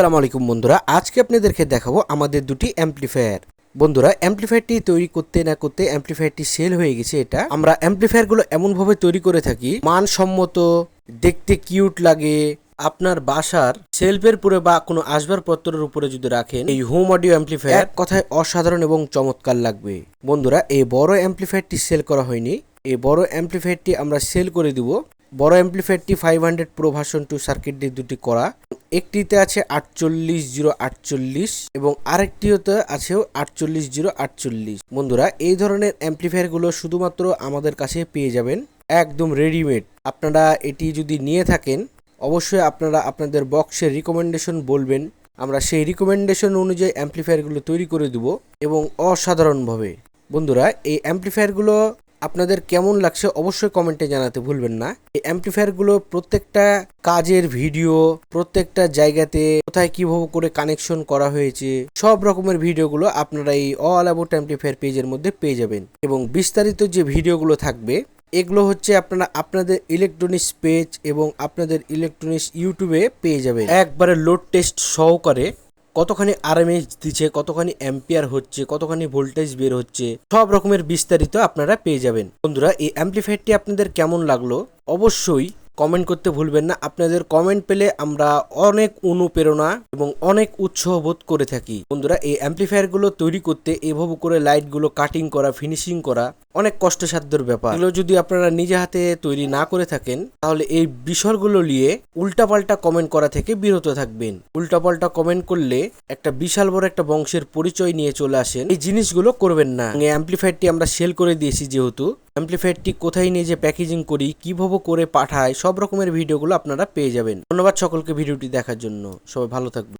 আসসালামু আলাইকুম বন্ধুরা, আজকে আপনাদেরকে দেখাবো আমাদের দুটি অ্যাম্পলিফায়ার। বন্ধুরা, অ্যাম্পলিফায়ারটি তৈরি করতে না করতে অ্যাম্পলিফায়ারটি সেল হয়ে গেছে। এটা আমরা অ্যাম্পলিফায়ারগুলো এমনভাবে তৈরি করে থাকি, মানসম্মত, দেখতে কিউট লাগে। আপনার বাসার শেলফের উপরে বা কোনো আসবাবপত্রের উপরে যদি রাখেন, এই হোম অডিও অ্যাম্পলিফায়ার কথায় অসাধারণ এবং চমৎকার লাগবে। বন্ধুরা, এই বড় অ্যাম্পলিফায়ারটি সেল করা হয়নি, এই বড় অ্যাম্পলিফায়ারটি আমরা সেল করে দিব। বড় অ্যাম্পলিফায়ারটি 500 প্রো ভার্সন 2 সার্কিট দিয়ে দুটি করা, একটিতে আছে 480848 এবং আরেকটিতে আছে 480848। বন্ধুরা, এই ধরনের অ্যাম্পলিফায়ারগুলো শুধুমাত্র আমাদের কাছে পেয়ে যাবেন একদম রেডিমেড। আপনারা এটি যদি নিয়ে থাকেন, অবশ্যই আপনারা আপনাদের বক্সের রিকমেন্ডেশন বলবেন, আমরা সেই রিকমেন্ডেশন অনুযায়ী অ্যাম্পলিফায়ারগুলো তৈরি করে দেব এবং অসাধারণভাবে। বন্ধুরা, এই অ্যাম্পলিফায়ারগুলো আপনাদের কেমন লাগছে অবশ্যই কমেন্টে জানাতে ভুলবেন না। এই অ্যাম্পলিফায়ারগুলো প্রত্যেকটা কাজের ভিডিও, প্রত্যেকটা জায়গাতে কোথায় কিভাবে করে কানেকশন করা হয়েছে, সব রকমের ভিডিওগুলো আপনারা এই অল অ্যাবাউট অ্যাম্পলিফায়ার পেজের মধ্যে পেয়ে যাবেন। এবং বিস্তারিত যে ভিডিওগুলো থাকবে, এগুলো হচ্ছে আপনারা আপনাদের ইলেকট্রনিক্স পেজ এবং আপনাদের ইলেকট্রনিক্স ইউটিউবে পেয়ে যাবেন একবারে লোড টেস্ট সহকারে। কতখানি আরএমএস দিচ্ছে, কতখানি অ্যাম্পিয়ার হচ্ছে, কতখানি ভোল্টেজ বের হচ্ছে, সব রকমের বিস্তারিত আপনারা পেয়ে যাবেন। বন্ধুরা, এই অ্যাম্পলিফায়ারটি আপনাদের কেমন লাগলো অবশ্যই কমেন্ট করতে ভুলবেন না। আপনাদের কমেন্ট পেলে আমরা অনেক অনুপ্রেরণা এবং অনেক উৎসাহ বোধ করে থাকি। বন্ধুরা, এই অ্যাম্পলিফায়ারগুলো তৈরি করতে এভাবে করে লাইটগুলো কাটিং করা, ফিনিশিং করা অনেক কষ্টসাধ্যের ব্যাপার। এগুলো যদি আপনারা নিজে হাতে তৈরি না করে থাকেন, তাহলে এই বিষয়গুলো নিয়ে উল্টাপাল্টা কমেন্ট করা থেকে বিরত থাকবেন। উল্টাপাল্টা কমেন্ট করলে একটা বিশাল বড় একটা বংশের পরিচয় নিয়ে চলে আসেন, এই জিনিসগুলো করবেন না। এই অ্যাম্পলিফায়ারটি আমরা সেল করে দিয়েছি, যেহেতু অ্যাম্পলিফায়ারটি কোথায় নিয়ে যে প্যাকেজিং করি, কিভাবে করে পাঠায়, সব রকমের ভিডিওগুলো আপনারা পেয়ে যাবেন। ধন্যবাদ সকলকে ভিডিওটি দেখার জন্য। সবাই ভালো থাকবেন।